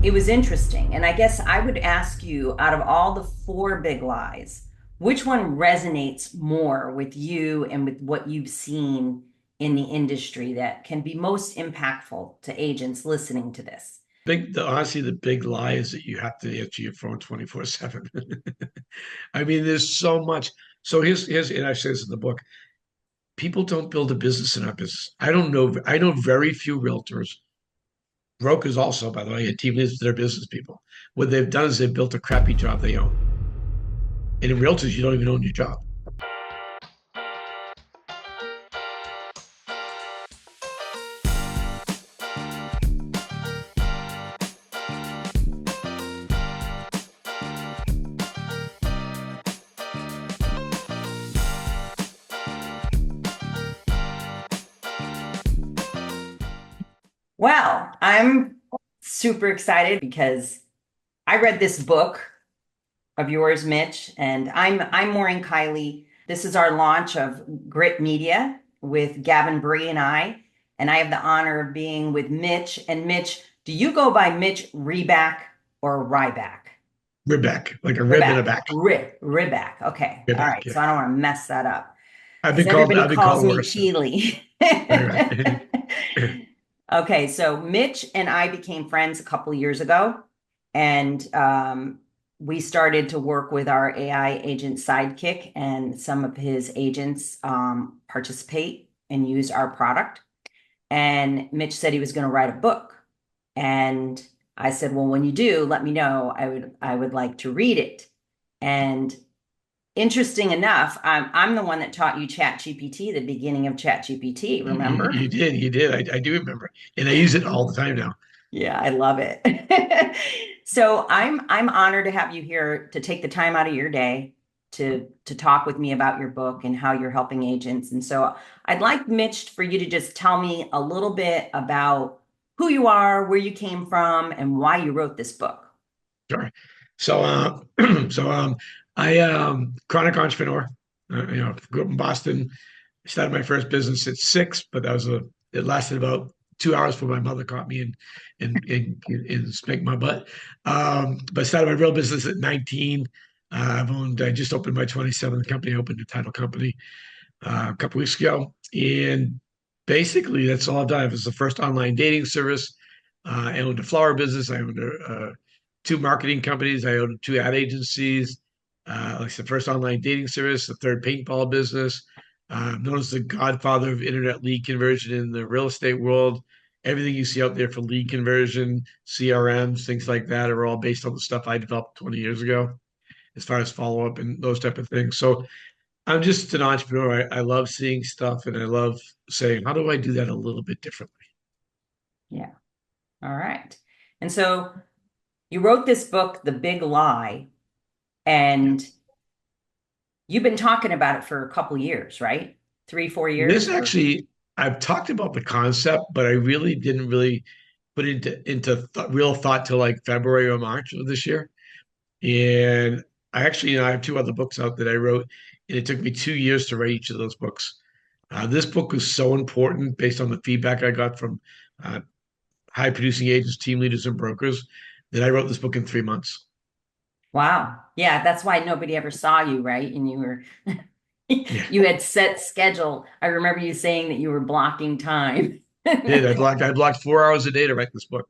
it was interesting. And I guess I would ask you, out of all the four big lies, which one resonates more with you and with what you've seen in the industry that can be most impactful to agents listening to this? Honestly, the big lie is that you have to answer your phone 24/7. I mean, there's so much. So and I say this in the book, people don't build a business in our business. I know very few realtors, brokers also, by the way, and team leaders, they're business people. What they've done is they've built a crappy job they own. And in realtors, you don't even own your job. Well, I'm super excited because I read this book of yours, Mitch, and I'm Maureen Kiley. This is our launch of Grit Media with Gavin Bree and I have the honor of being with Mitch. And Mitch, do you go by Mitch Reback or Ryback? Ribback, like a rib in a Riback, back. Riback. Okay, all Ribback, right. yeah. So I don't want to mess that up because I've everybody been calls called me worse. Keely. Right, right. Okay, so Mitch and I became friends a couple years ago, and we started to work with our AI agent Sidekick, and some of his agents participate and use our product. And Mitch said he was going to write a book, and I said, "Well, when you do, let me know. I would like to read it." And interesting enough, I'm the one that taught you Chat GPT, the beginning of Chat GPT. Remember? You did. I do remember. And I use it all the time now. Yeah, I love it. So I'm honored to have you here to take the time out of your day to talk with me about your book and how you're helping agents. And so I'd like Mitch for you to just tell me a little bit about who you are, where you came from, and why you wrote this book. Sure. So, I chronic entrepreneur. Grew up in Boston. Started my first business at 6, but it lasted about 2 hours before my mother caught me and spanked my butt. But I started my real business at 19. I just opened my 27th company. I opened a title company a couple weeks ago, and basically that's all I've done. It was the first online dating service. I owned a flower business. I owned two marketing companies. I owned two ad agencies. Like the first online dating service, the third paintball business. Known as the godfather of internet lead conversion in the real estate world. Everything you see out there for lead conversion, CRMs, things like that are all based on the stuff I developed 20 years ago, as far as follow up and those type of things. So I'm just an entrepreneur. I love seeing stuff and I love saying, how do I do that a little bit differently? Yeah. All right. And so you wrote this book, The Big Lie, Yeah. and you've been talking about it for a couple years, right? 3, 4 years? This Or actually, I've talked about the concept, but I really didn't really put into real thought till like February or March of this year. And I have two other books out that I wrote, and it took me 2 years to write each of those books. This book was so important based on the feedback I got from uh, high producing agents, team leaders, and brokers that I wrote this book in 3 months. wow. Yeah, that's why nobody ever saw you, right? And you were Yeah, you had set schedule. I remember you saying that you were blocking time. did I blocked 4 hours a day to write this book,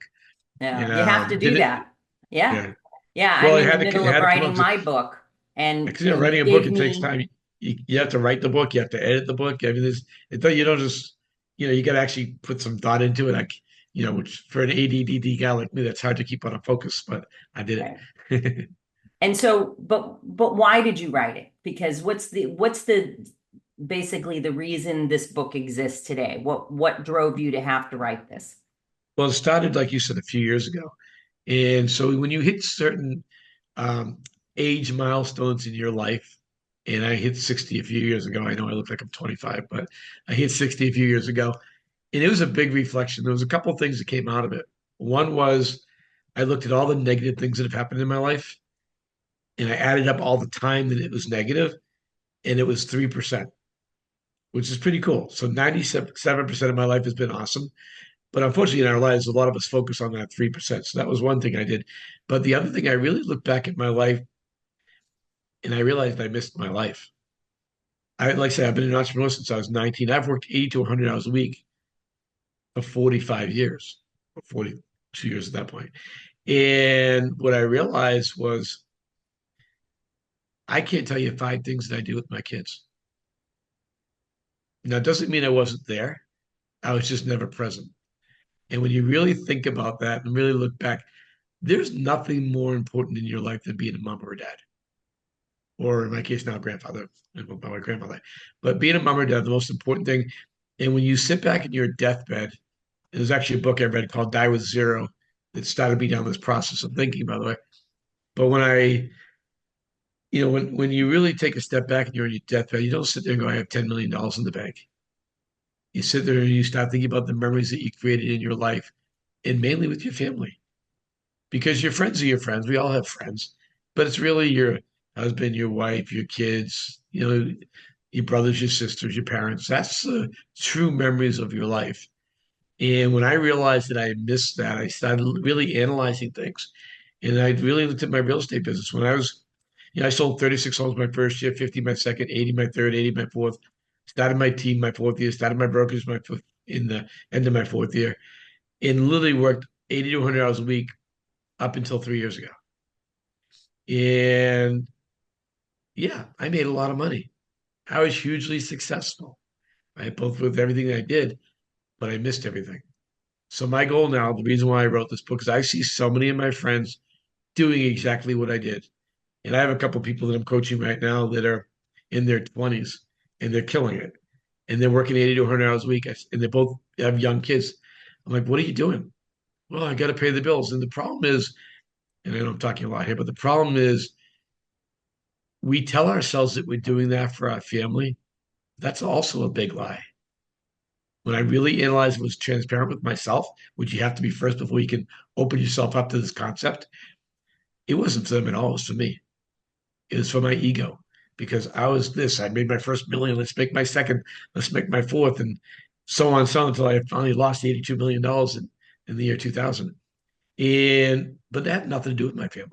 Yeah, and you have to do did it. that. Yeah. Yeah, Yeah, well, I'm in the middle it of had to come writing out to my book and because and you writing a book gave it takes me time. You have to write the book, you have to edit the book. I mean, you don't just you got to actually put some thought into it. Like which for an ADD guy like me, that's hard to keep on a focus. But I did right. it. And so but why did you write it? Because what's the basically the reason this book exists today? What drove you to have to write this? Well, it started like you said a few years ago, and so when you hit certain um, age milestones in your life. And I hit 60 a few years ago. I know I look like I'm 25, but I hit 60 a few years ago. And it was a big reflection. There was a couple of things that came out of it. One was I looked at all the negative things that have happened in my life and I added up all the time that it was negative, and it was 3%, which is pretty cool. So 97% of my life has been awesome. But unfortunately, in our lives, a lot of us focus on that 3%. So that was one thing I did. But the other thing, I really looked back at my life and I realized I missed my life. Like I said, I've been an entrepreneur since I was 19. I've worked 80 to 100 hours a week for 45 years, or 42 years at that point. And what I realized was I can't tell you 5 things that I do with my kids. Now, it doesn't mean I wasn't there. I was just never present. And when you really think about that and really look back, there's nothing more important in your life than being a mom or a dad, or in my case now, grandfather and my grandmother. But being a mom or dad, the most important thing. And when you sit back in your deathbed, there's actually a book I read called Die with Zero that started me down this process of thinking, by the way. But when you really take a step back and you're on your deathbed, you don't sit there and go, I have $10 million in the bank. You sit there and you start thinking about the memories that you created in your life and mainly with your family because your friends are your friends. We all have friends, but it's really your husband, your wife, your kids, your brothers, your sisters, your parents. That's the true memories of your life. And when I realized that I missed that, I started really analyzing things. And I really looked at my real estate business. When I sold 36 homes my first year, 50 my second, 80 my third, 80 my fourth. Started my team my fourth year, started my brokers my fifth, in the end of my fourth year, and literally worked 80 to 100 hours a week up until 3 years ago. And yeah, I made a lot of money. I was hugely successful, right? Both with everything I did, but I missed everything. So my goal now, the reason why I wrote this book is I see so many of my friends doing exactly what I did. And I have a couple of people that I'm coaching right now that are in their 20s and they're killing it. And they're working 80 to 100 hours a week. And they both have young kids. I'm like, what are you doing? Well, I got to pay the bills. And the problem is, and I know I'm talking a lot here, but the problem is we tell ourselves that we're doing that for our family. That's also a big lie. When I really analyzed and was transparent with myself, which you have to be first before you can open yourself up to this concept, it wasn't for them at all. It was for me. It was for my ego because I was this. I made my first million. Let's make my second. Let's make my fourth, and so on and so on until I finally lost $82 million in the year 2000. And but that had nothing to do with my family.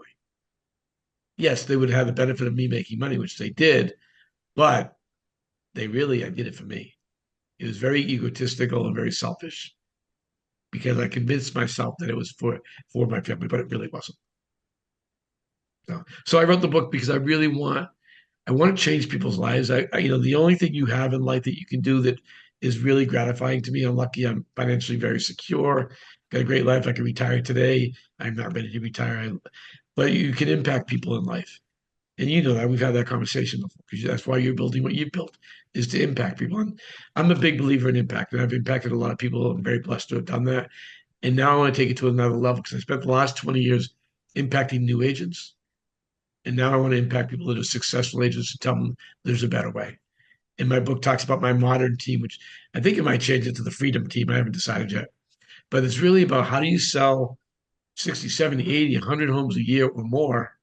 Yes, they would have the benefit of me making money, which they did, but I did it for me. It was very egotistical and very selfish because I convinced myself that it was for my family, but it really wasn't. So I wrote the book because I want to change people's lives. The only thing you have in life that you can do that is really gratifying to me. I'm lucky. I'm financially very secure. Got a great life. I can retire today. I'm not ready to retire. But you can impact people in life. And you know that we've had that conversation before because that's why you're building what you've built is to impact people. And I'm a big believer in impact, and I've impacted a lot of people. I'm very blessed to have done that. And now I want to take it to another level because I spent the last 20 years impacting new agents. And now I want to impact people that are successful agents and tell them there's a better way. And my book talks about my modern team, which I think it might change it to the freedom team. I haven't decided yet. But it's really about how do you sell 60, 70, 80, 100 homes a year or more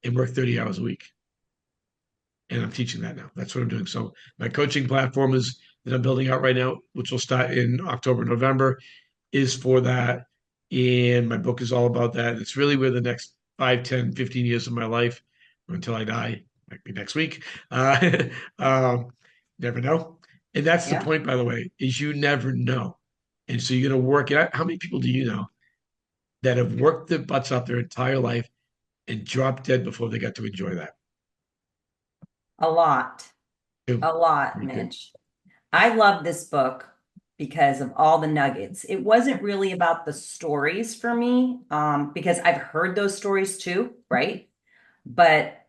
and work 30 hours a week. And I'm teaching that now. That's what I'm doing. So my coaching platform is that I'm building out right now, which will start in October, November, is for that. And my book is all about that. It's really where the next 5, 10, 15 years of my life until I die, might be next week. Um, never know. And that's the Yeah. point, by the way, is you never know. And so you're going to work it out. How many people do you know that have worked their butts off their entire life and dropped dead before they got to enjoy that? A lot. Two. A lot, Me too. Mitch. I love this book because of all the nuggets. It wasn't really about the stories for me, because I've heard those stories too, right? But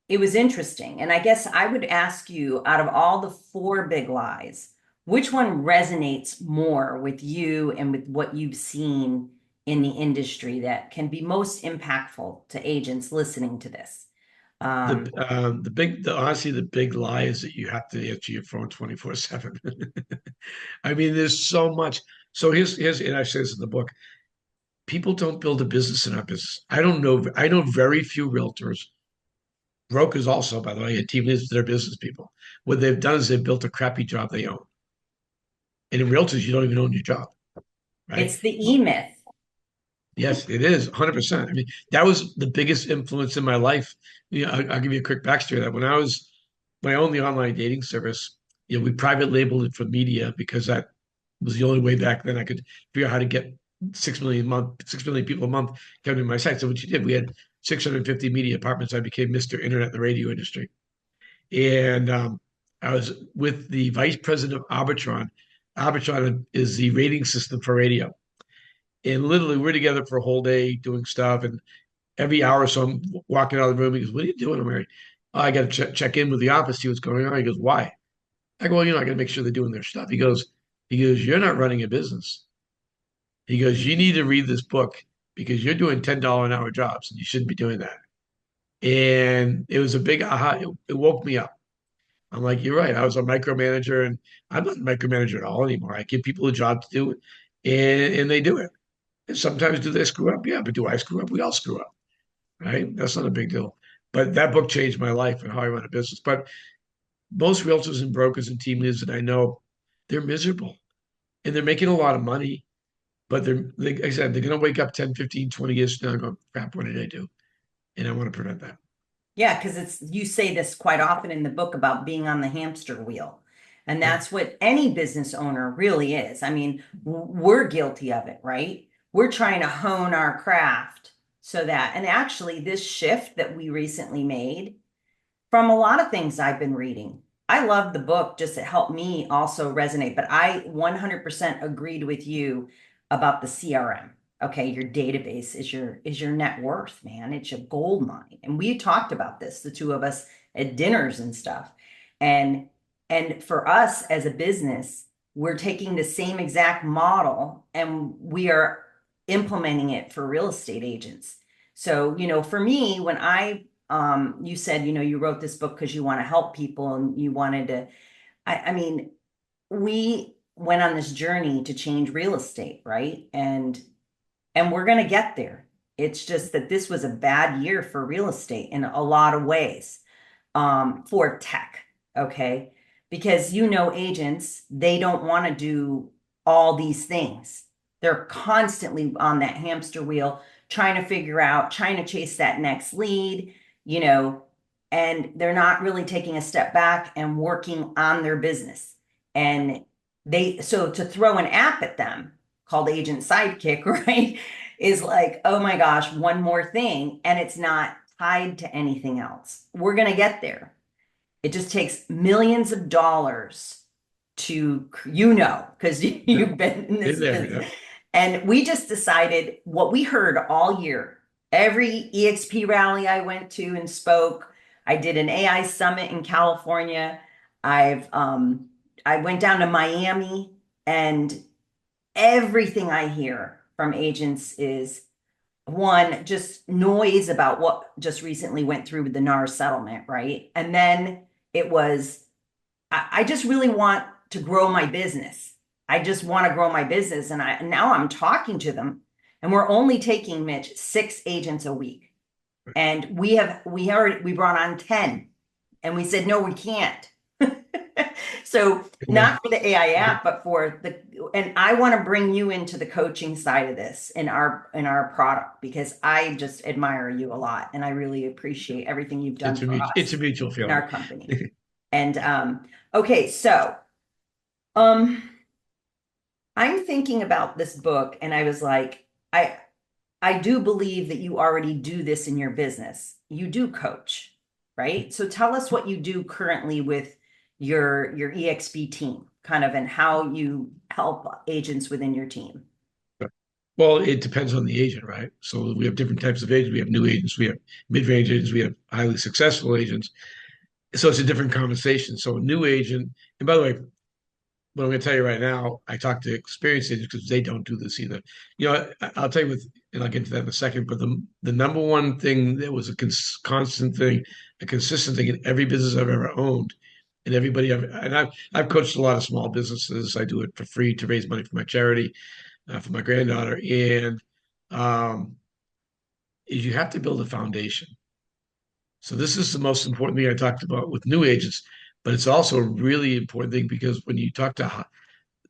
it was interesting. And I guess I would ask you, out of all the four big lies, which one resonates more with you and with what you've seen in the industry that can be most impactful to agents listening to this? Um, Honestly, the big lie is that you have to answer your phone 24/7. I mean, there's so much. So and I say this in the book, people don't build a business in our business. I know very few realtors, brokers also, by the way, and team leaders, they're business people. What they've done is they've built a crappy job they own. And in realtors, you don't even own your job. right? It's the E-myth. Yes, it is 100%. I mean, that was the biggest influence in my life. I'll give you a quick backstory of that. When I was my only online dating service, we private labeled it for media because that was the only way back then I could figure out how to get 6 million people a month coming to my site. So what you did, we had 650 media departments. I became Mr. Internet in the radio industry. And I was with the vice president of Arbitron. Arbitron is the rating system for radio. And literally, we're together for a whole day doing stuff. And every hour or so, I'm walking out of the room. He goes, "What are you doing?" I'm like, "Oh, I got to check in with the office, see what's going on." He goes, "Why?" I go, "Well, I got to make sure they're doing their stuff." He goes, "You're not running a business." He goes, "You need to read this book because you're doing $10 an hour jobs and you shouldn't be doing that." And it was a big aha. It woke me up. I'm like, "You're right. I was a micromanager and I'm not a micromanager at all anymore. I give people a job to do and they do it. And sometimes do they screw up? Yeah, but do I screw up? We all screw up, right? That's not a big deal." But that book changed my life and how I run a business. But most realtors and brokers and team leaders that I know, they're miserable and they're making a lot of money, but like I said, they're going to wake up 10, 15, 20 years from now and go, "Crap, what did I do?" And I want to prevent that. Yeah, because it's you say this quite often in the book about being on the hamster wheel. And Yeah. that's what any business owner really is. I mean, we're guilty of it, right? We're trying to hone our craft so that, and actually, this shift that we recently made from a lot of things I've been reading. I love the book, just it helped me also resonate. But I 100% agreed with you about the CRM. Okay, your database is your net worth, man. It's your gold mine. And we talked about this, the two of us at dinners and stuff. And and for us as a business, we're taking the same exact model and we are implementing it for real estate agents. So, for me, when you said, you wrote this book because you want to help people and you wanted to, I mean, we went on this journey to change real estate, right? And we're going to get there. It's just that this was a bad year for real estate in a lot of ways, for tech, okay? Because agents, they don't want to do all these things. They're constantly on that hamster wheel, trying to figure out, trying to chase that next lead, you know, and they're not really taking a step back and working on their business. And so to throw an app at them called Agent Sidekick, right, is like, oh my gosh, one more thing. And it's not tied to anything else. We're going to get there. It just takes millions of dollars to, because Yeah. you've been in In this there. business. Yeah. And we just decided what we heard all year. Every EXP rally I went to and spoke, I did an AI summit in California. I went down to Miami, and everything I hear from agents is one, just noise about what just recently went through with the NAR settlement, right? And then it was, I just really want to grow my business. I just want to grow my business. And now I'm talking to them, and we're only taking, Mitch, 6 agents a week. And we brought on 10, and we said, no, we can't. So Yeah. not for the AI app, but and I want to bring you into the coaching side of this in our product, because I just admire you a lot and I really appreciate everything you've done for It's a us mutual in feeling. our company. And okay, so um I'm thinking about this book and I was like, I do believe that you already do this in your business. You do coach, right? So tell us what you do currently with your EXP team, kind of, and how you help agents within your team. Well, it depends on the agent, right? So we have different types of agents. We have new agents, we have mid-range agents, we have highly successful agents. So it's a different conversation. So a new agent, and by the way, what I'm going to tell you right now, I talk to experienced agents because they don't do this either. I'll tell you and I'll get into that in a second. But the number one thing that was a constant thing, a consistent thing in every business I've ever owned, and I've coached a lot of small businesses. I do it for free to raise money for my charity, for my granddaughter, and um, is you have to build a foundation. So this is the most important thing I talked about with new agents, but it's also a really important thing because when you talk to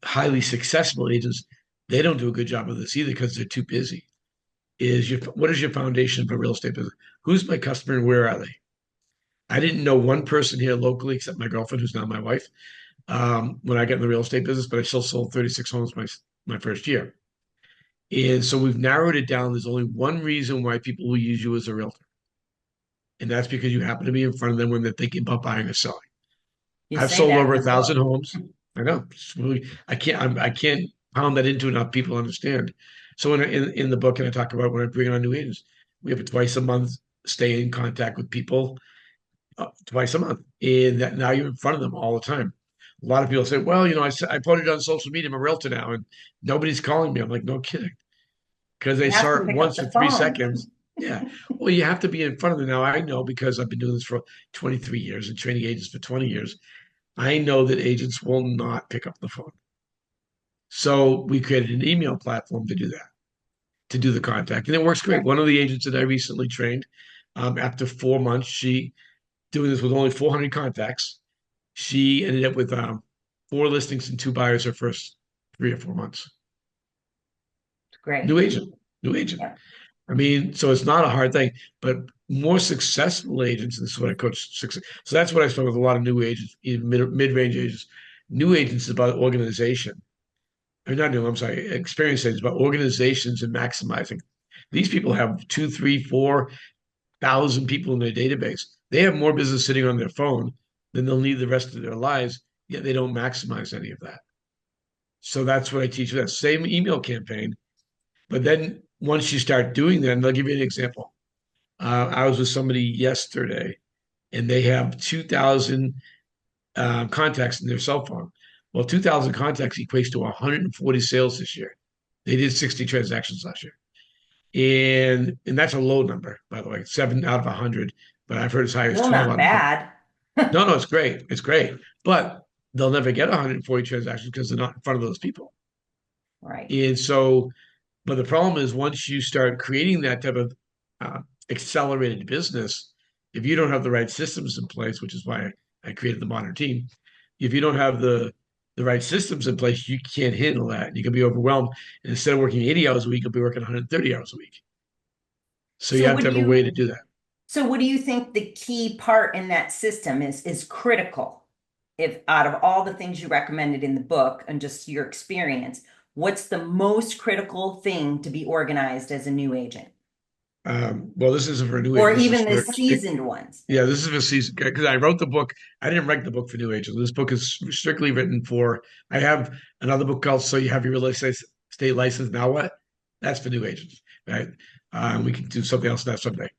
highly successful agents, they don't do a good job of this either because they're too busy. What is your foundation for real estate business? Who's my customer and where are they? I didn't know one person here locally except my girlfriend, who's now my wife, when I got in the real estate business, but I still sold 36 homes my first year. And so we've narrowed it down. There's only one reason why people will use you as a realtor, and that's because you happen to be in front of them when they're thinking about buying or selling. You I've say sold that over in a the thousand book. homes. I know. I can't pound that into enough people understand. So in the book, and I talk about when I bring on new agents, we have a twice a month stay in contact with people, twice a month, and that now you're in front of them all the time. A lot of people say, "Well, I put it on social media. I'm a realtor now, and nobody's calling me." I'm like, "No kidding," because they You have saw to it pick up once the for three phone. seconds. Yeah. Well, you have to be in front of them now. I know because I've been doing this for 23 years and training agents for 20 years. I know that agents will not pick up the phone. So we created an email platform to do that, to do the contact. And it works great. Sure. One of the agents that I recently trained, after 4 months, she doing this with only 400 contacts, she ended up with four listings and two buyers her first 3 or 4 months. Great. New agent, new agent. Yeah. I mean, so it's not a hard thing, but more successful agents, and this is what I coach success. So that's what I spend with a lot of new agents, even mid-range agents. New agents is about organization. Or not new, I'm sorry, experienced agents, about organizations and maximizing. These people have 2, 3, 4,000 people in their database. They have more business sitting on their phone than they'll need the rest of their lives, yet they don't maximize any of that. So that's what I teach them. Same email campaign, but then once you start doing that, and I'll give you an example. I was with somebody yesterday, and they have 2,000 contacts in their cell phone. Well, 2,000 contacts equates to 140 sales this year. They did 60 transactions last year, and that's a low number, by the way, 7 out of 100. But I've heard as high as Still 12 not out of 100. bad. No, no, it's great, it's great, but they'll never get 140 transactions because they're not in front of those people. Right. And so, but the problem is once you start creating that type of uh, accelerated business, if you don't have the right systems in place, which is why I created the modern team, if you don't have the right systems in place, you can't handle that. You can be overwhelmed. And instead of working 80 hours a week, you'll be working 130 hours a week. So you So have what to do have a way to you do that. so what do you think the key part in that system is critical? If out of all the things you recommended in the book and just your experience, what's the most critical thing to be organized as a new agent? Well, this isn't for new Or agents. This is even the for seasoned ones? yeah, this is for season because I wrote the book. I didn't write the book for new agents. This book is strictly written for. I have another book called "So You Have Your Real Estate License Now What?" That's for new agents, right? We can do something else that someday.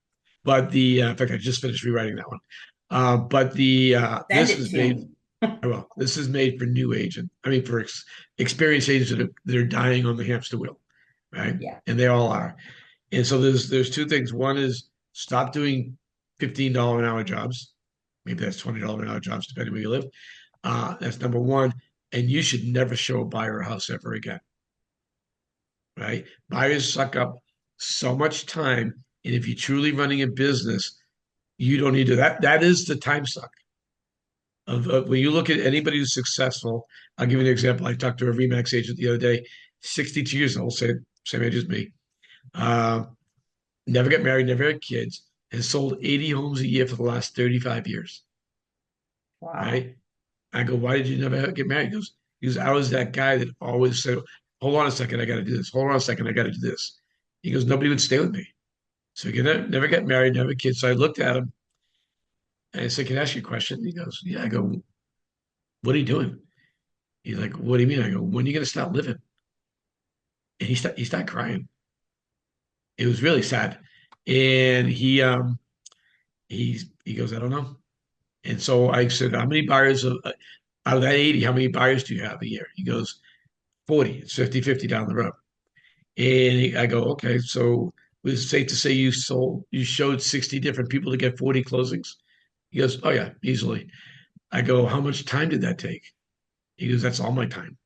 But in fact, I just finished rewriting that one. But Send this it is to made. me. Well, this is made for new agent. I mean, for experienced agents that are dying on the hamster wheel, right? Yeah. And they all are. And so there's two things. One is stop doing $15 an hour jobs. Maybe that's $20 an hour jobs, depending where you live. That's number one. And you should never show a buyer a house ever again. Right? Buyers suck up so much time. And if you're truly running a business, you don't need to that is the time suck. Of when you look at anybody who's successful, I'll give you an example. I talked to a Remax agent the other day, 62 years old, same age as me. Uh, Never got married, never had kids, has sold 80 homes a year for the last 35 years. Wow. Right? I go, why did you never get married? He goes, I was that guy that always said, hold on a second, I got to do this. Hold on a second, I got to do this. He goes, nobody would stay with me. So he never got married, never had kids. So I looked at him and I said, can I ask you a question? He goes, yeah. I go, what are you doing? He's like, what do you mean? I go, when are you going to stop living? And he started crying. It was really sad. And he goes, I don't know. And so I said, how many buyers out of that 80, how many buyers do you have a year? He goes, 40. It's 50-50 down the road. And I go, okay, so was it safe to say you showed 60 different people to get 40 closings? He goes, oh yeah, easily. I go, how much time did that take? He goes, that's all my time.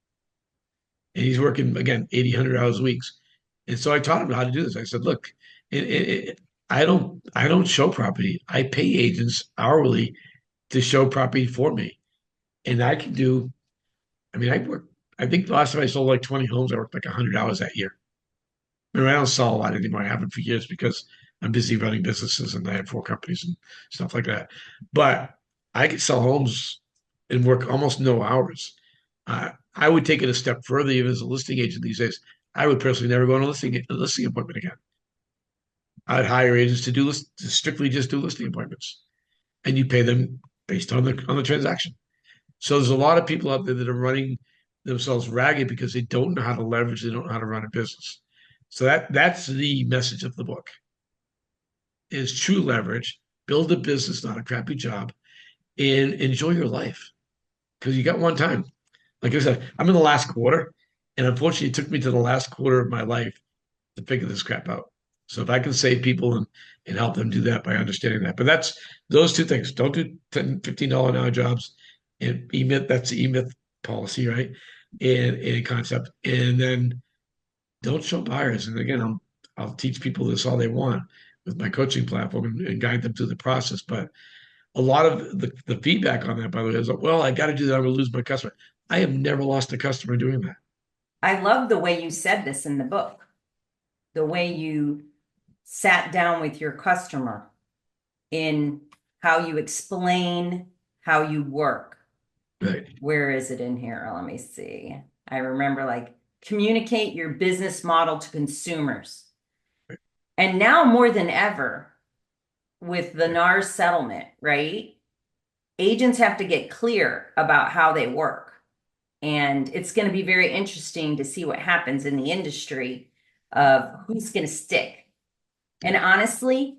And he's working again 80, 100 hours weeks. And so I taught him how to do this. I said, look, I don't show property. I pay agents hourly to show property for me. And I can do, I mean, I think the last time I sold like 20 homes, I worked like $100 that year. I mean, I don't sell a lot anymore. I haven't for years because I'm busy running businesses and I have 4 companies and stuff like that. But I could sell homes and work almost no hours. I would take it a step further, even as a listing agent these days. I would personally never go on a listing appointment again. I'd hire agents to to strictly just do listing appointments, and you pay them based on the transaction. So there's a lot of people out there that are running themselves ragged because they don't know how to leverage, they don't know how to run a business. So that's the message of the book is true leverage, build a business, not a crappy job, and enjoy your life. Because you got one time. Like I said, I'm in the last quarter, and unfortunately it took me to the last quarter of my life to figure this crap out. So if I can save people and help them do that by understanding that. But that's those two things. Don't do $10, $15 an hour jobs and E-myth, that's the E-myth policy, right? And concept. And then don't show buyers. And again, I'll teach people this all they want with my coaching platform and guide them through the process. But a lot of the feedback on that, by the way, is well, I got to do that. I'm going to lose my customer. I have never lost a customer doing that. I love the way you said this in the book, the way you sat down with your customer in how you explain how you work. Right. Where is it in here? Let me see. I remember like communicate your business model to consumers. And now more than ever, with the Yeah. NARS settlement, right? Agents have to get clear about how they work. And it's going to be very interesting to see what happens in the industry of who's going to stick. And honestly,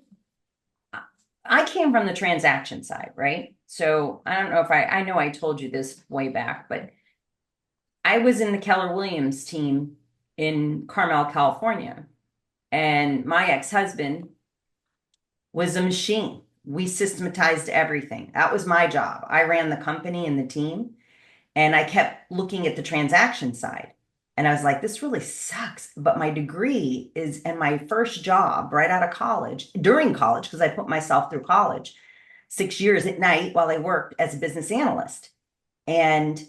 I came from the transaction side, right? So I don't know if I know I told you this way back, but I was in the Keller Williams team in Carmel, California. And my ex-husband was a machine. We systematized everything. That was my job. I ran the company and the team, and I kept looking at the transaction side. And I was like, this really sucks. But my degree is, and my first job right out of college, during college, because I put myself through college, 6 years at night while I worked as a business analyst. And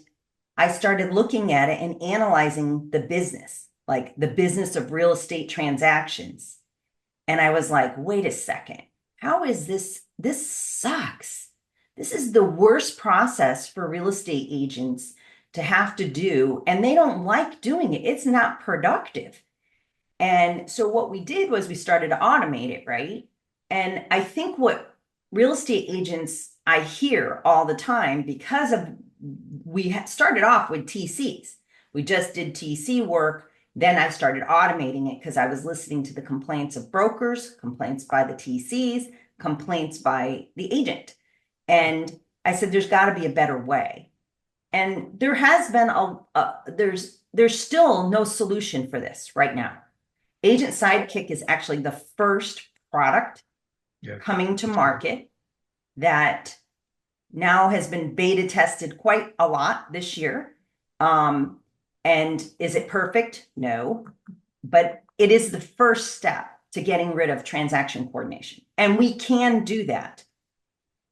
I started looking at it and analyzing the business, like the business of real estate transactions. And I was like, wait a second. How is this? This sucks. This is the worst process for real estate agents to have to do, and they don't like doing it. It's not productive. And so what we did was we started to automate it, right? And I think what real estate agents I hear all the time because of we started off with TCs. We just did TC work. Then I started automating it because I was listening to the complaints of brokers, complaints by the TCs, complaints by the agent. And I said, there's got to be a better way. And there has been there's still no solution for this right now. Agent Sidekick is actually the first product Yeah. coming to market that now has been beta tested quite a lot this year. And is it perfect? No, but it is the first step to getting rid of transaction coordination. And we can do that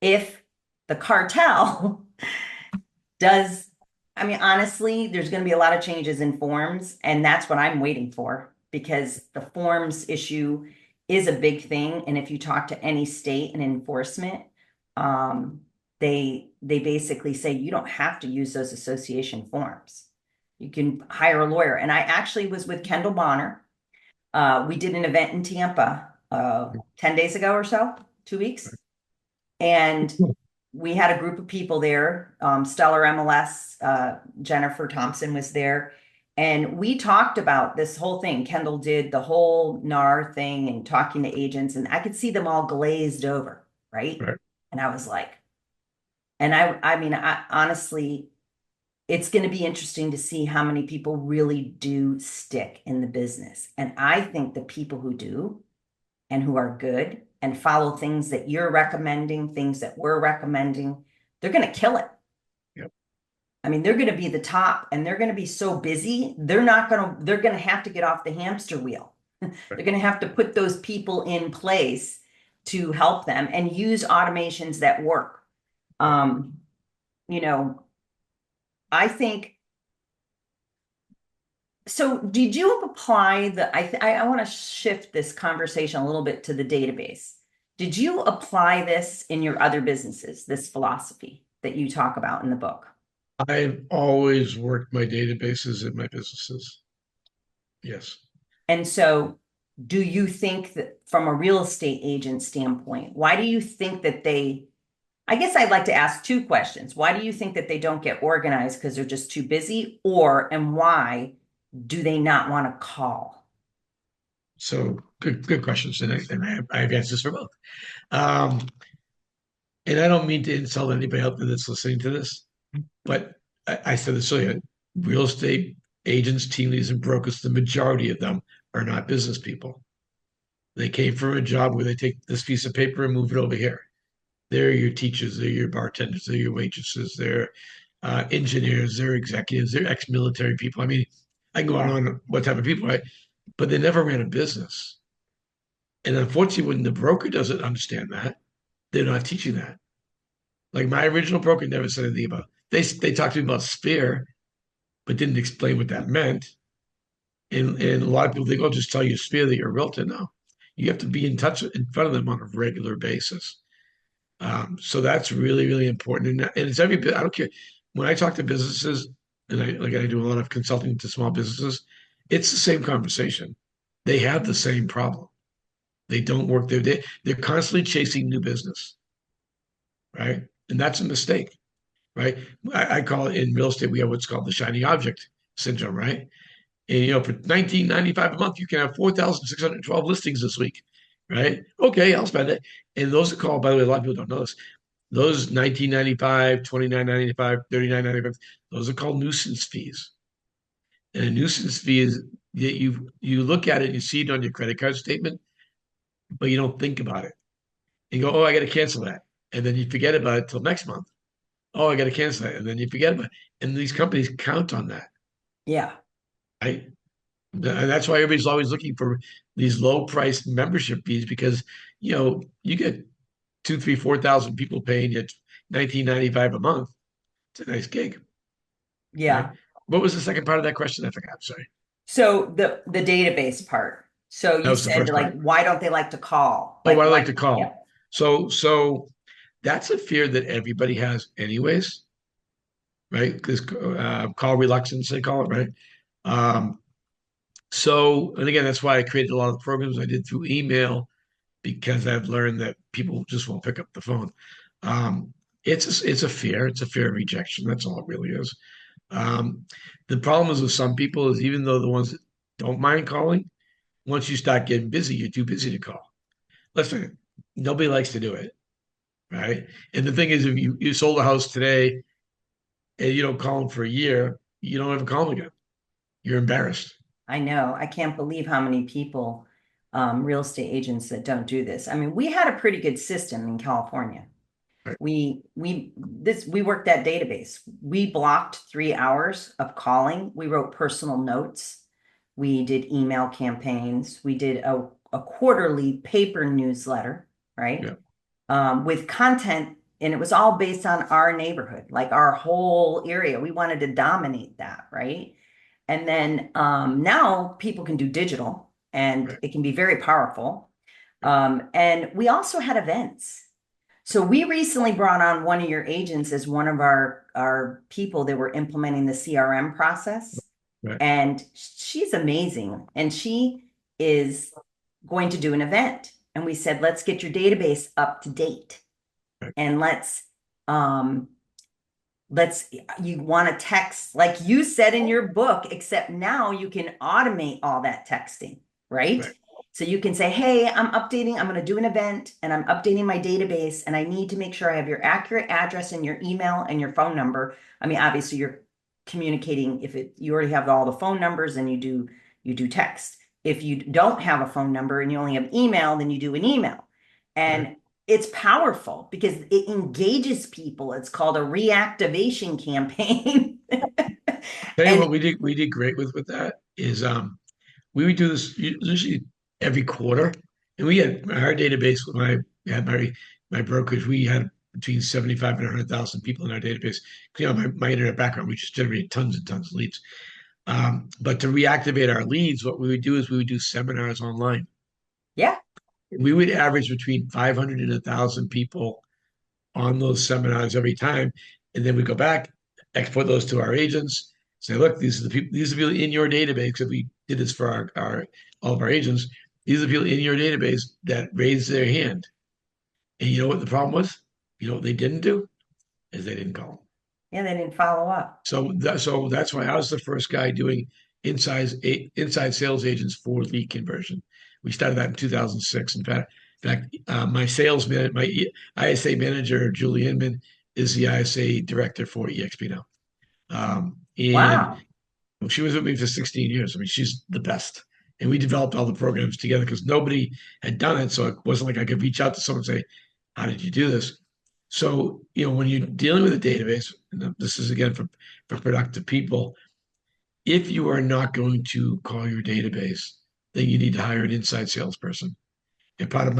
if the cartel does. I mean, honestly, there's going to be a lot of changes in forms, and that's what I'm waiting for because the forms issue is a big thing. And if you talk to any state and enforcement, they basically say you don't have to use those association forms. You can hire a lawyer. And I actually was with Kendall Bonner. We did an event in Tampa 10 days ago or so, 2 weeks. And we had a group of people there. Stellar MLS, Jennifer Thompson was there. And we talked about this whole thing. Kendall did the whole NAR thing and talking to agents, and I could see them all glazed over, right? Right. And I was like, and I mean, I honestly, it's going to be interesting to see how many people really do stick in the business. And I think the people who do and who are good and follow things that you're recommending, things that we're recommending, they're going to kill it. Yep. I mean, they're going to be the top and they're going to be so busy. They're going to have to get off the hamster wheel. They're Right. going to have to put those people in place to help them and use automations that work. Right. Um, you know, I think So did you apply I want to shift this conversation a little bit to the database. Did you apply this in your other businesses, this philosophy that you talk about in the book? I've always worked my databases in my businesses. Yes. And so do you think that from a real estate agent standpoint, why do you think that I guess I'd like to ask two questions. Why do you think that they don't get organized because they're just too busy? And why do they not want to call? So good questions. And I have answers for both. Um, and I don't mean to insult anybody out there that's listening to this, but I said this earlier, real estate agents, team leaders, and brokers, the majority of them are not business people. They came from a job where they take this piece of paper and move it over here. They're your teachers, they're your bartenders, they're your waitresses, they're engineers, they're executives, they're ex-military people. I mean, I can go Yeah. on what type of people, right? But they never ran a business. And unfortunately, when the broker doesn't understand that, they're not teaching that. Like my original broker never said anything about. They talked to me about sphere, but didn't explain what that meant. And a lot of people think, oh, just tell your sphere that you're a realtor. No, you have to be in touch in front of them on a regular basis. So that's really, really important. And it's every bit, I don't care. When I talk to businesses, and I do a lot of consulting to small businesses, it's the same conversation. They have the same problem. They don't work their day. They're constantly chasing new business, right? And that's a mistake, right? I call it in real estate, we have what's called the shiny object syndrome, right? And for 19.95 a month, you can have 4,612 listings this week, right? Okay, I'll spend it. And those are called, by the way, a lot of people don't know this. Those 19.95, 29.95, 39.95, those are called nuisance fees. And a nuisance fee is that you look at it and you see it on your credit card statement, but you don't think about it. And you go, oh, I got to cancel that. And then you forget about it till next month. Oh, I got to cancel that. And then you forget about it. And these companies count on that, Yeah. right? And that's why everybody's always looking for these low price membership fees because, you get two, three, 4,000 people paying you 19.95 a month. It's a nice gig, right? Yeah. What was the second part of that question? I forgot. I'm sorry. So the database part. So That you was the said first like, part. why don't they like to call? Oh, Like what I why? like to Yeah. call. So that's a fear that everybody has anyways, right? Because call reluctance, they call it, right? Um, and again, that's why I created a lot of the programs I did through email because I've learned that people just won't pick up the phone. Um, it's a fear. It's a fear of rejection. That's all it really is. Um, the problem is with some people is even though the ones that don't mind calling, once you start getting busy, you're too busy to call. Listen, nobody likes to do it, right? And the thing is, if you sold a house today and you don't call them for a year, you don't ever call them again. You're embarrassed. I know. I can't believe how many people, real estate agents that don't do this. I mean, we had a pretty good system in California. Right. We worked that database. We blocked 3 hours of calling. We wrote personal notes. We did email campaigns. We did a quarterly paper newsletter, right? Yeah. With content, and it was all based on our neighborhood, like our whole area. We wanted to dominate that, right? And then now people can do digital and Right. it can be very powerful. Right. And we also had events. So we recently brought on one of your agents as one of our people that were implementing the CRM process. Right. And she's amazing. And she is going to do an event. And we said, let's get your database up to date Right. and um let's you want to text like you said in your book, except now you can automate all that texting, right? Right. So you can say, hey, I'm going to do an event and I'm updating my database and I need to make sure I have your accurate address and your email and your phone number. I mean, obviously you're communicating if you already have all the phone numbers, then you do text. If you don't have a phone number and you only have email, then you do an email. Right. And it's powerful because it engages people. It's called a reactivation campaign. Tell you And what we did great with that is we would do this usually every quarter, and we had our database when I had my brokerage. We had between 75 and 100,000 people in our database. My internet background, we just generated tons and tons of leads. But to reactivate our leads, what we would do is we would do seminars online. Yeah. We would average between 500 and 1,000 people on those seminars every time. And then we go back, export those to our agents, say, look, these are the people in your database. If we did this for our all of our agents, these are the people in your database that raised their hand. And you know what the problem was? You know what they didn't do? Is they didn't call. Yeah, they didn't follow up. So that's why I was the first guy doing inside sales agents for lead conversion. We started that in 2006. In fact, my salesman, my ISA manager, Julie Inman, is the ISA director for EXP now. And Wow. she was with me for 16 years. I mean, she's the best. And we developed all the programs together because nobody had done it. So it wasn't like I could reach out to someone and say, how did you do this? So, when you're dealing with a database, and this is again for productive people, if you are not going to call your database, then you need to hire an inside salesperson. And part of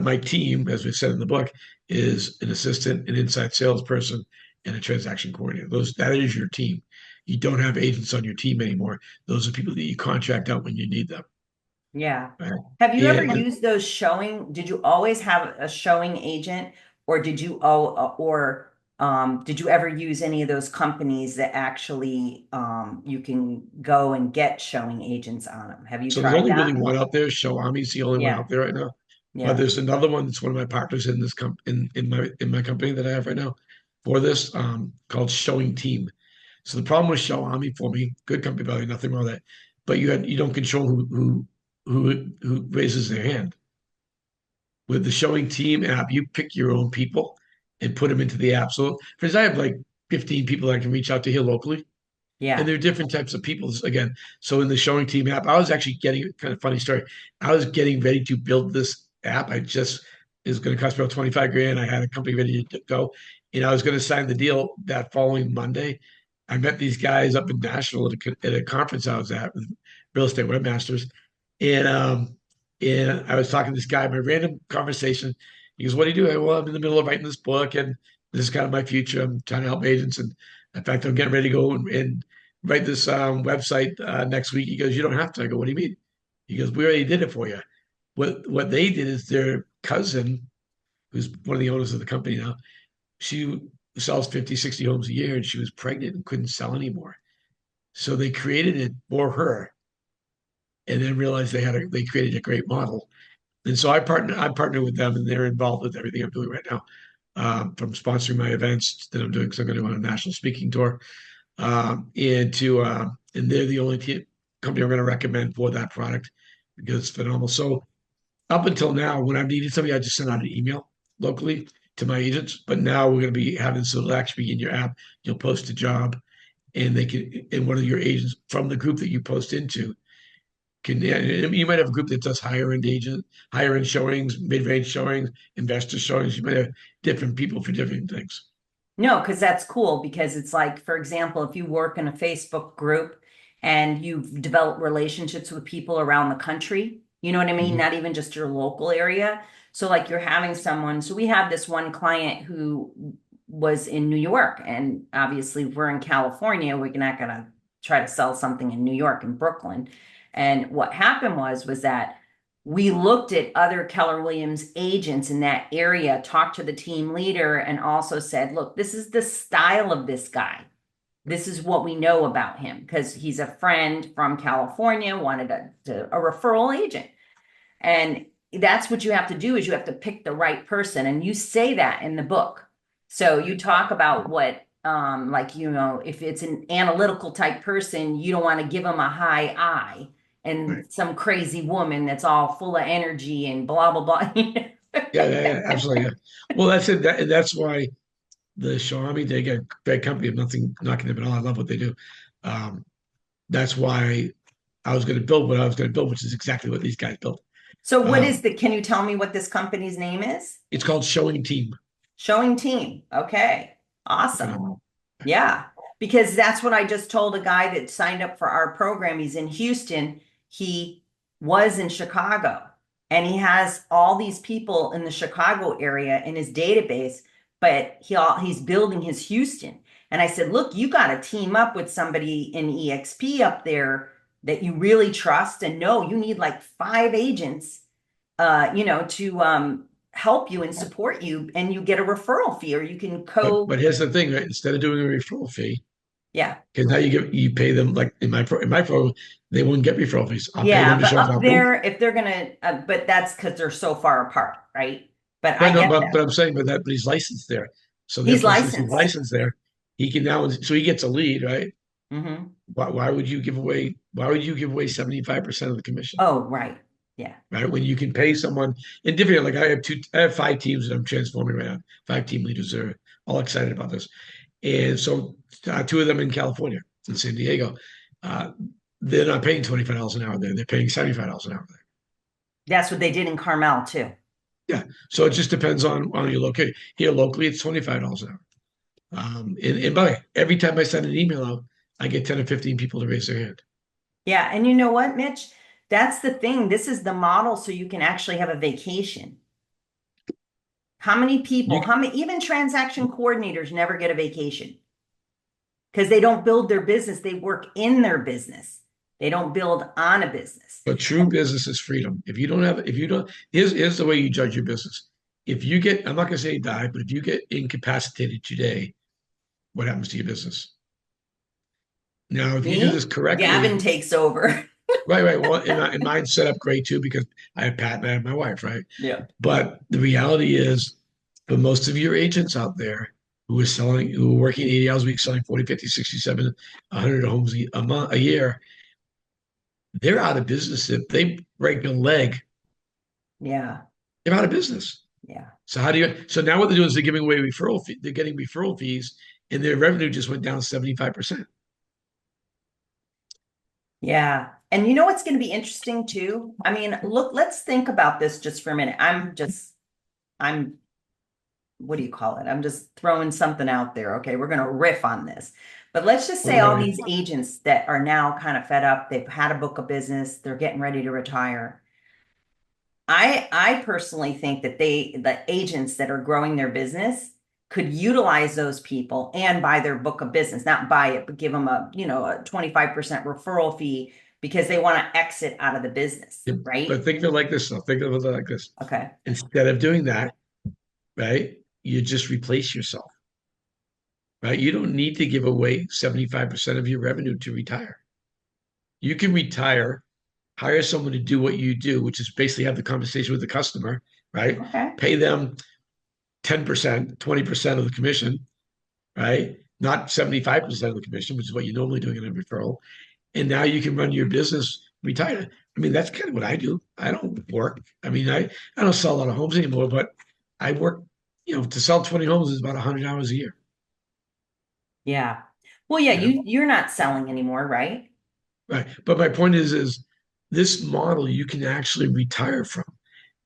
my team, as we said in the book, is an assistant, an inside salesperson, and a transaction coordinator. That is your team. You don't have agents on your team anymore. Those are people that you contract out when you need them. Yeah. Right? Have you ever And used those showing? Did you always have a showing agent, or did you ever use any of those companies that actually you can go and get showing agents on them? Have you so there's tried only really that? one out there. Xiaomi's the only one Yeah. out there right now. But Yeah. there's another one that's one of my partners in this in my company that I have right now for this called Showing Team. So the problem with Xiaomi for me, good company value, nothing wrong with that, but you don't control who raises their hand. With the Showing Team app, you pick your own people and put them into the app. So, for instance, I have like 15 people I can reach out to here locally, and Yeah. there are different types of people. Again, so in the Showing Team app, I was actually getting kind of funny story. I was getting ready to build this app. I just It was going to cost me about 25 grand. I had a company ready to go, and I was going to sign the deal that following Monday. I met these guys up in Nashville at a conference I was at with real estate webmasters, and I was talking to this guy, my random conversation. He goes, "What do you do?" Well, I'm in the middle of writing this book, and this is kind of my future. I'm trying to help agents, and in fact, I'm getting ready to go and write this website next week. He goes, "You don't have to." I go, "What do you mean?" He goes, "We already did it for you." What they did is their cousin, who's one of the owners of the company now, she sells 50, 60 homes a year, and she was pregnant and couldn't sell anymore. So they created it for her, and then realized they created a great model. And so I partner with them, and they're involved with everything I'm doing right now, from sponsoring my events that I'm doing because I'm going to go on a national speaking tour, and they're the only company I'm going to recommend for that product because it's phenomenal. So up until now, when I've needed somebody, I just send out an email locally to my agents. But now we're going to be having so it'll actually be in your app. You'll post a job, and one of your agents from the group that you post into can. And you might have a group that does higher end showings, mid range showings, investor showings. You might have different people for different things. No, because that's cool because it's like, for example, if you work in a Facebook group and you've developed relationships with people around the country, you know what I mean? Mhm. Not even just your local area. So like you're having someone, so we have this one client who was in New York, and obviously we're in California, we're not gonna try to sell something in New York and Brooklyn. And what happened was that we looked at other Keller Williams agents in that area, talked to the team leader, and also said, look, this is the style of this guy. This is what we know about him because he's a friend from California, wanted a referral agent. And that's what you have to do is you have to pick the right person. And you say that in the book. So you talk about what like if it's an analytical type person, you don't want to give them a high I and Right. some crazy woman that's all full of energy and blah blah blah. Yeah, yeah, yeah, absolutely. Yeah. Well, that's it. That's why the Xiaomi, they get a great company. I'm nothing knocking them at all. I love what they do. Um, that's why I was going to build what I was going to build, which is exactly what these guys built. So Um, can you tell me what this company's name is? it's called Showing Team. Showing Team. Okay. Awesome. Phenomenal. Yeah, because that's what I just told a guy that signed up for our program. He's in Houston. He was in Chicago, and he has all these people in the Chicago area in his database, but he's building his Houston. And I said, look, you got to team up with somebody in EXP up there that you really trust and know. You need like 5 agents, to help you and support you, and you get a referral fee, or you can But here's the thing, right? Instead of doing a referral fee, yeah. because now you pay them like in my pro, they won't get referral fees. I'll pay them Yeah, to but show up up our booth. there, if they're gonna, but that's because they're so far apart, right? But I But no, get but that. I'm saying, but he's licensed there. So He's therefore, since he's licensed. licensed there, he can now, so he gets a lead, right? Hmm. Why would you give away? Why would you give away 75% of the commission, Oh, right. Yeah. right? When you can pay someone in different, like I have 5 teams that I'm transforming right now. 5 team leaders are all excited about this, and so 2 of them in California, in San Diego. Uh, they're not paying $25 an hour there. They're paying $75 an hour there. That's what they did in Carmel too. Yeah. So it just depends on your location. Here locally, it's $25 an hour. And by the way, every time I send an email out, I get 10 or 15 people to raise their hand. Yeah. And you know what, Mitch? That's the thing. This is the model so you can actually have a vacation. How many people, You how many, even transaction coordinators never get a vacation because they don't build their business. They work in their business. They don't build on a business. But true business is freedom. If you don't, here's the way you judge your business. If you get, I'm not going to say die, but if you get incapacitated today, what happens to your business? Now, if you do this Me? correctly, Gavin takes over. right. Well, and mine's set up great too because I have Pat and I have my wife, right? Yeah. But the reality is, for most of your agents out there who are working 80 hours a week, selling 40, 50, 67, 100 homes a year, they're out of business. If they break a leg, Yeah. they're out of business. Yeah. So so now what they're doing is they're giving away they're getting referral fees and their revenue just went down 75%. Yeah. And you know what's going to be interesting too? I mean, look, let's think about this just for a minute. I'm, what do you call it? I'm just throwing something out there. Okay. We're going to riff on this. But let's just say all these agents that are now kind of fed up, they've had a book of business, they're getting ready to retire. I personally think that the agents that are growing their business could utilize those people and buy their book of business, not buy it, but give them a 25% referral fee because they want to exit out of the business, But right? think of it like this though. Think of it like this. Okay. Instead of doing that, right, you just replace yourself, right? You don't need to give away 75% of your revenue to retire. You can retire, hire someone to do what you do, which is basically have the conversation with the customer, right? Okay. Pay them 10%, 20% of the commission, right? Not 75% of the commission, which is what you're normally doing in a referral. And now you can run your business retired. I mean, that's kind of what I do. I don't work. I mean, I don't sell a lot of homes anymore, but I work, to sell 20 homes is about 100 hours a year. Yeah. Well, yeah, You know? you're not selling anymore, right? Right. But my point is this model you can actually retire from,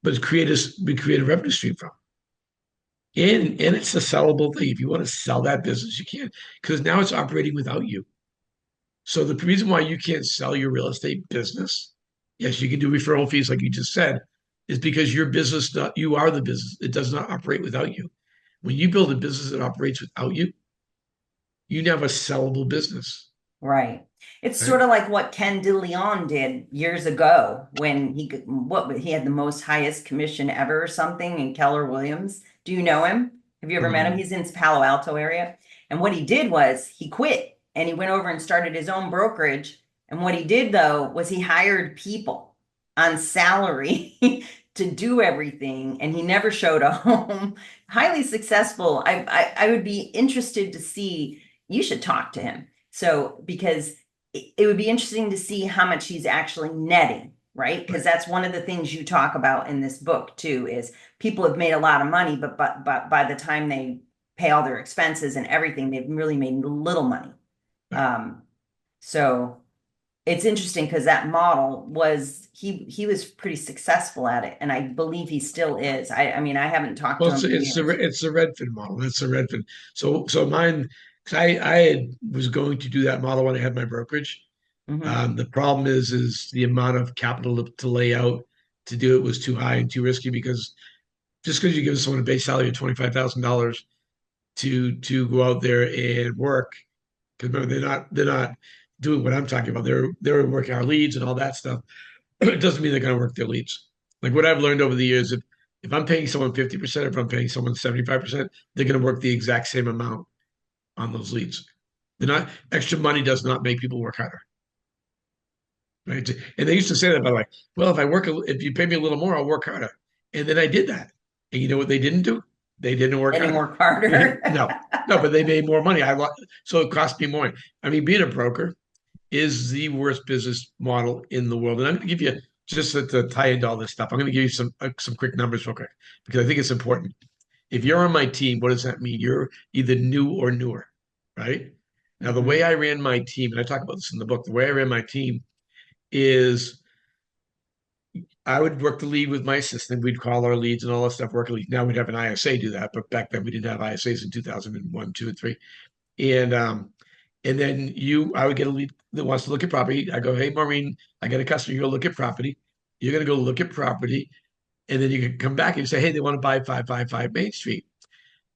but create a revenue stream from. And it's a sellable thing. If you want to sell that business, you can, because now it's operating without you. So the reason why you can't sell your real estate business, yes, you can do referral fees like you just said, is because your business, you are the business. It does not operate without you. When you build a business that operates without you, you now have a sellable business, Right. It's right? sort of like what Ken DeLeon did years ago when he had the most highest commission ever or something in Keller Williams. Do you know him? Have you ever met him? Um, He's in Palo Alto area. And what he did was he quit and he went over and started his own brokerage. And what he did though was he hired people on salary to do everything and he never showed a home. Highly successful. I would be interested to see, you should talk to him. So, because it would be interesting to see how much he's actually netting, right? Because right. that's one of the things you talk about in this book too, is people have made a lot of money, but by the time they pay all their expenses and everything, they've really made little money. Right. Um, so it's interesting because that model was he was pretty successfed at it, and I believe he still is. I mean, I haven't talked Well, to him in years. it's the Redfin model. That's the Redfin. So mine, because was going to do that model when I had my brokerage. Hmm. The problem is the amount of capital to lay out to do it was too high and too risky because just because you give someone a base salary of $25,000 to go out there and work. Because remember, they're not doing what I'm talking about. They're working our leads and all that stuff. It doesn't mean they're going to work their leads. Like what I've learned over the years, if I'm paying someone 50%, if I'm paying someone 75%, they're going to work the exact same amount on those leads. They're not extra money does not make people work harder. Right. And they used to say that about like, well, if you pay me a little more, I'll work harder. And then I did that. And you know what they didn't do? They didn't work Getting harder. work harder. No, no, but they made more money. So it cost me more. I mean, being a broker is the worst business model in the world. And I'm going to give you just to tie into all this stuff. I'm going to give you some quick numbers real quick because I think it's important. If you're on my team, what does that mean? You're either new or newer, right? Now, the way Mhm. I ran my team, and I talk about this in the book, the way I ran my team is I would work the lead with my assistant. We'd call our leads and all that stuff, work a lead. Now we'd have an ISA do that, but back then we didn't have ISAs in 2001, 2, and 3. And then I would get a lead that wants to look at property. I go, hey, Maureen, I got a customer. You go look at property. You're going to go look at property. And then you can come back and say, hey, they want to buy 555 Main Street.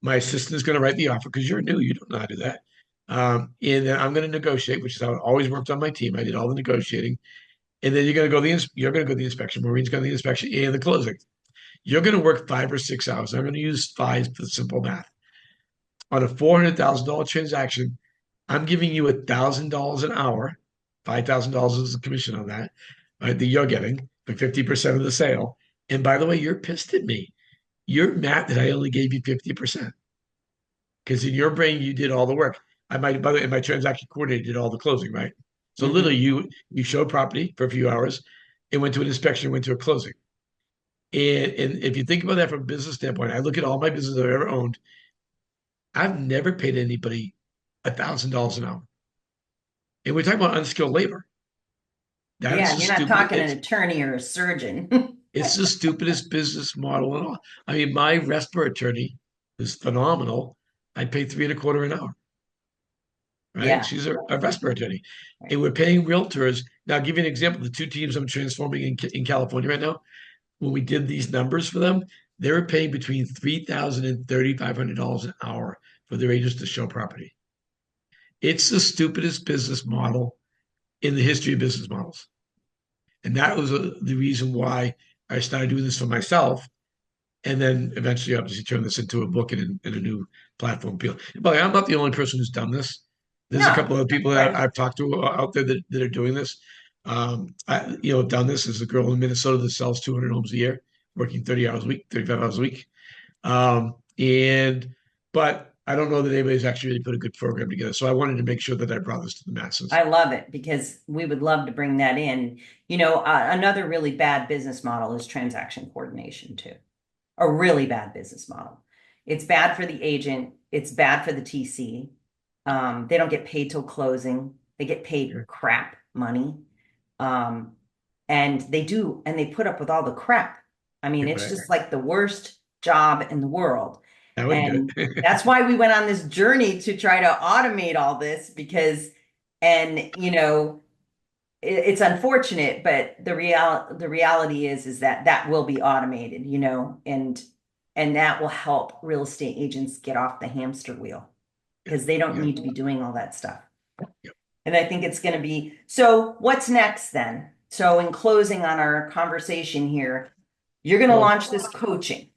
My assistant is going to write the offer because you're new. You don't know how to do that. And then I'm going to negotiate, which is how it always worked on my team. I did all the negotiating. And then you're going to go the inspection. Maureen's going to the inspection and the closing. You're going to work 5 or 6 hours. I'm going to use five for the simple math. On a $400,000 transaction, I'm giving you $1,000 an hour. $5,000 is the commission on that, right, that you're getting for 50% of the sale. And by the way, you're pissed at me. You're mad that I only gave you 50% because in your brain you did all the work. By the way, my transaction coordinator did all the closing, right? So literally, Mhm. you showed property for a few hours, it went to an inspection, went to a closing. And if you think about that from a business standpoint, I look at all my businesses I've ever owned. I've never paid anybody $1,000 an hour. And we're talking about unskilled labor. That Yeah, is the you're not stupid. talking an attorney or a surgeon. It's the stupidest business model at all. I mean, my RESPA attorney is phenomenal. I pay three and a quarter an hour, right? Yeah. She's a RESPA attorney. Right. And we're paying realtors. Now, I'll give you an example. The two teams I'm transforming in California right now, when we did these numbers for them, they were paying between $3,000 and $3,500 an hour for their agents to show property. It's the stupidest business model in the history of business models. And that was the reason why I started doing this for myself. And then eventually, obviously, turn this into a book and a new platform. But I'm not the only person who's done this. There's a No, couple of that's people that right. I've talked to out there that are doing this. Done this. There's a girl in Minnesota that sells 200 homes a year, working 30 hours a week, 35 hours a week. But I don't know that anybody's actually really put a good program together. So I wanted to make sure that I brought this to the masses. I love it because we would love to bring that in. Another really bad business model is transaction coordination too. A really bad business model. It's bad for the agent. It's bad for the TC. They don't get paid till closing. They get paid Sure. crap money. Um, and they put up with all the crap. I mean, it's Right. just like the worst job in the world. I wouldn't do And it. that's why we went on this journey to try to automate all this and it's unfortunate, but the reality is that that will be automated, and that will help real estate agents get off the hamster wheel Yeah. because they don't Yeah. need to be doing all that stuff. Yeah. And I think it's going to be so. What's next then? So, in closing on our conversation here, you're going to Well, launch this coaching.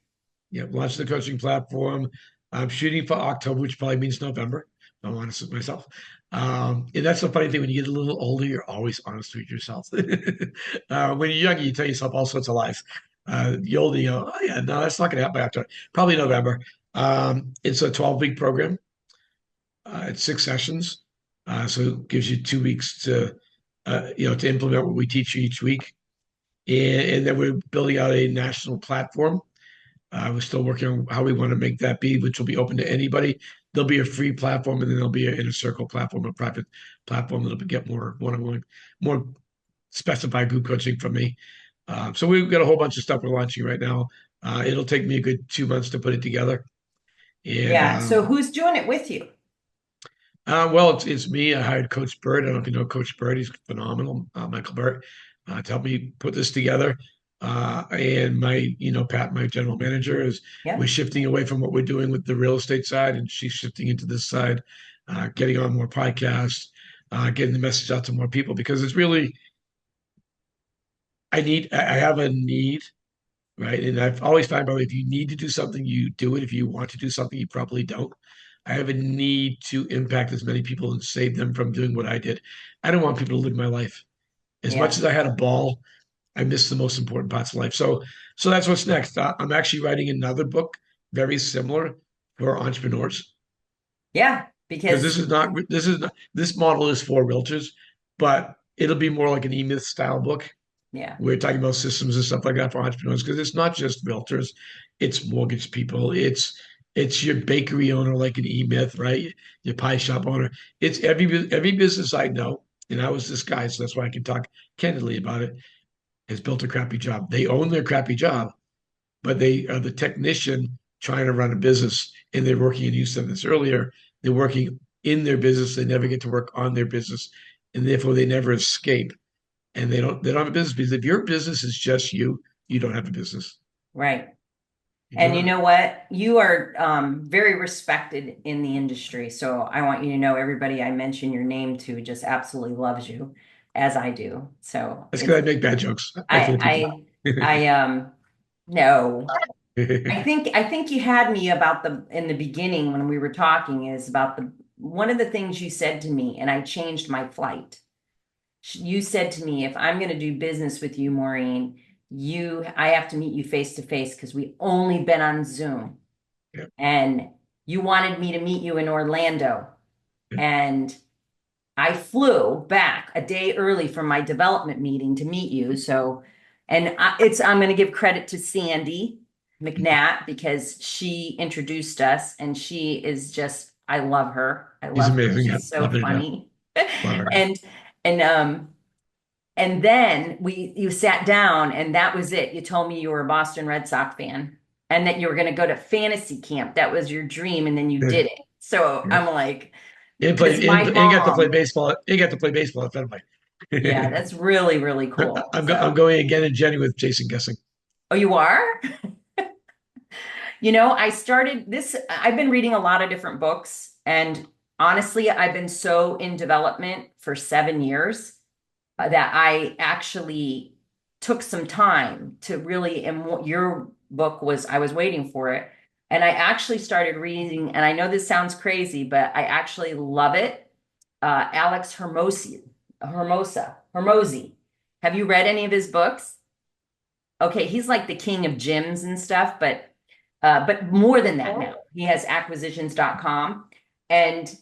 yeah, launch the coaching platform. I'm shooting for October, which probably means November. I'm honest with myself. And that's the funny thing. When you get a little older, you're always honest with yourself. When you're younger, you tell yourself all sorts of lies. The older you go, oh, yeah, no, that's not going to happen after probably November. It's a 12-week program. It's 6 sessions. So it gives you 2 weeks to implement what we teach you each week. And then we're building out a national platform. We're still working on how we want to make that be, which will be open to anybody. There'll be a free platform, and then there'll be an inner circle platform, a private platform that'll get more one-on-one, more specified group coaching from me. So we've got a whole bunch of stuff we're launching right now. It'll take me a good 2 months to put it together. And Yeah. So, who's doing it with you? well, it's me. I hired Coach Bird. I don't know if you know Coach Bird. He's phenomenal, Michael Bird, to help me put this together. And my, Pat, my general manager, we're Yep. shifting away from what we're doing with the real estate side, and she's shifting into this side, getting on more podcasts, getting the message out to more people because it's really, I have a need, right? And I've always found, by the way, if you need to do something, you do it. If you want to do something, you probably don't. I have a need to impact as many people and save them from doing what I did. I don't want people to live my life. As much Yeah. as I had a ball, I missed the most important parts of life. So that's what's next. I'm actually writing another book, very similar for entrepreneurs, Yeah. because Because, this model is for realtors, but it'll be more like an E-Myth style book. yeah. We're talking about systems and stuff like that for entrepreneurs because it's not just realtors, it's mortgage people, it's your bakery owner like an E-Myth, right? Your pie shop owner. It's every business I know, and I was this guy, so that's why I can talk candidly about it, has built a crappy job. They own their crappy job, but they are the technician trying to run a business, and they're working. And you said this earlier. They're working in their business. They never get to work on their business, and therefore they never escape. And they don't have a business because if your business is just you, you don't have a business. Right. You And you don't. know what? You are very respected in the industry. So I want you to know everybody I mention your name to just absolutely loves you, as I do. So That's because it's I make bad jokes. I fool people. I no. I think you had me about the in the beginning when we were talking is about the one of the things you said to me, and I changed my flight. You said to me, if I'm going to do business with you, Maureen, I have to meet you face to face because we only been on Zoom. Yeah, And you wanted me to meet you in Orlando. yeah. And I flew back a day early from my development meeting to meet you. So, I'm going to give credit to Sandy McNatt because she introduced us and she is just, I love her. I He's love her. amazing. Yeah, She's so love it. Yeah, funny. love her. And, and, um, and then you sat down and that was it. You told me you were a Boston Red Sox fan and that you were going to go to fantasy camp. That was your dream. And then you Yeah, did it. So yeah. I'm like, And because play my and got to play mom, baseball. And got to play baseball at Fenway. yeah, that's really, really cool. I'm So, going again in January with Jason Guessing. oh, you are? I started this, I've been reading a lot of different books. And honestly, I've been so in development for 7 years that I actually took some time to really, and what your book was, I was waiting for it. And I actually started reading, and I know this sounds crazy, but I actually love it. Alex Hermosi. Have you read any of his books? Okay, he's like the king of gyms and stuff, but more than that now. He has acquisitions.com and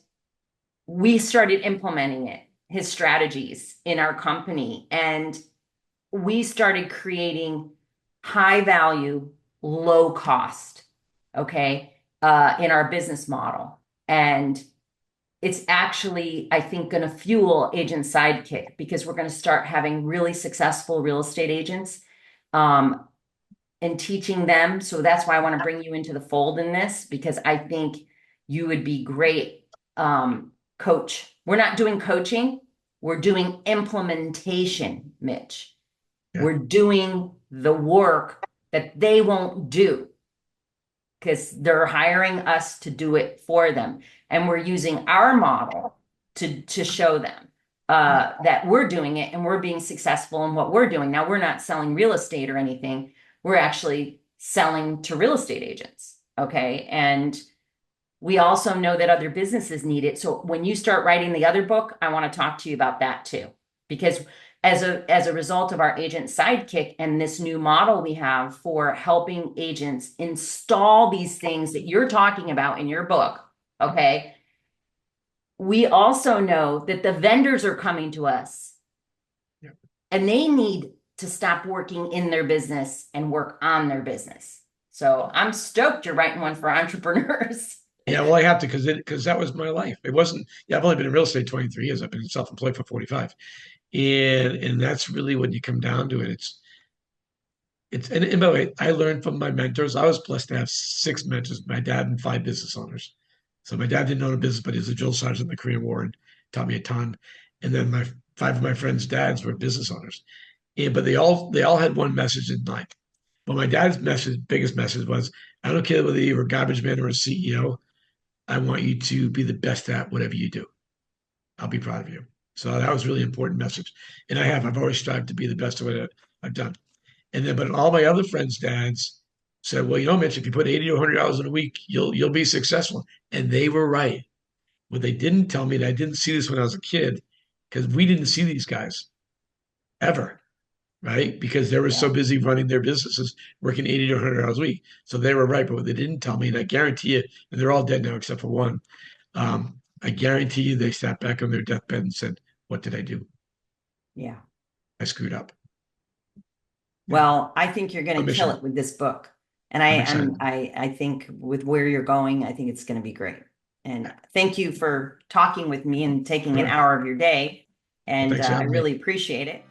we started implementing his strategies in our company and we started creating high value, low cost, okay, in our business model. And it's actually, I think, going to fuel Agent Sidekick because we're going to start having really successful real estate agents um, and teaching them. So that's why I want to bring you into the fold in this because I think you would be great coach. We're not doing coaching, we're doing implementation, Mitch. Yeah, We're doing the work that they won't do because they're hiring us to do it for them. And we're using our model to show them that we're doing it and we're being successful in what we're doing. Now, we're not selling real estate or anything. We're actually selling to real estate agents. Okay. And we also know that other businesses need it. So when you start writing the other book, I want to talk to you about that too. Because as a result of our agent sidekick and this new model we have for helping agents install these things that you're talking about in your book, okay? We also know that the vendors are coming to us yeah. and they need to stop working in their business and work on their business. So I'm stoked you're writing one for entrepreneurs. Yeah, well, I have to because that was my life. It wasn't. Yeah, I've only been in real estate 23 years. I've been self-employed for 45, and that's really when you come down to it. And by the way, I learned from my mentors. I was blessed to have six mentors: my dad and five business owners. So my dad didn't own a business, but he was a drill sergeant in the Korean War and taught me a ton. And then my five of my friends' dads were business owners. but they all had one message in mind. But my dad's biggest message was, I don't care whether you're a garbage man or a CEO. I want you to be the best at whatever you do. I'll be proud of you. So that was a really important message. And I've always strived to be the best at what I've done. And then, but all my other friends' dads said, well, Mitch, if you put 80 to $100 in a week, you'll be successful. And they were right. What they didn't tell me, and I didn't see this when I was a kid, because we didn't see these guys ever, right? Because they were Yeah. so busy running their businesses, working 80 to $100 a week. So they were right. But what they didn't tell me, and I guarantee you, and they're all dead now except for one, I guarantee you they sat back on their deathbed and said, what did I do? Yeah. I screwed up. Yeah. Well, I think you're A going to kill mission. it with this book. And I'm excited. I think with where you're going, I think it's going to be great. And thank you for talking with me and taking an Sure. hour of your day. Well, And thanks for I having me. really appreciate it.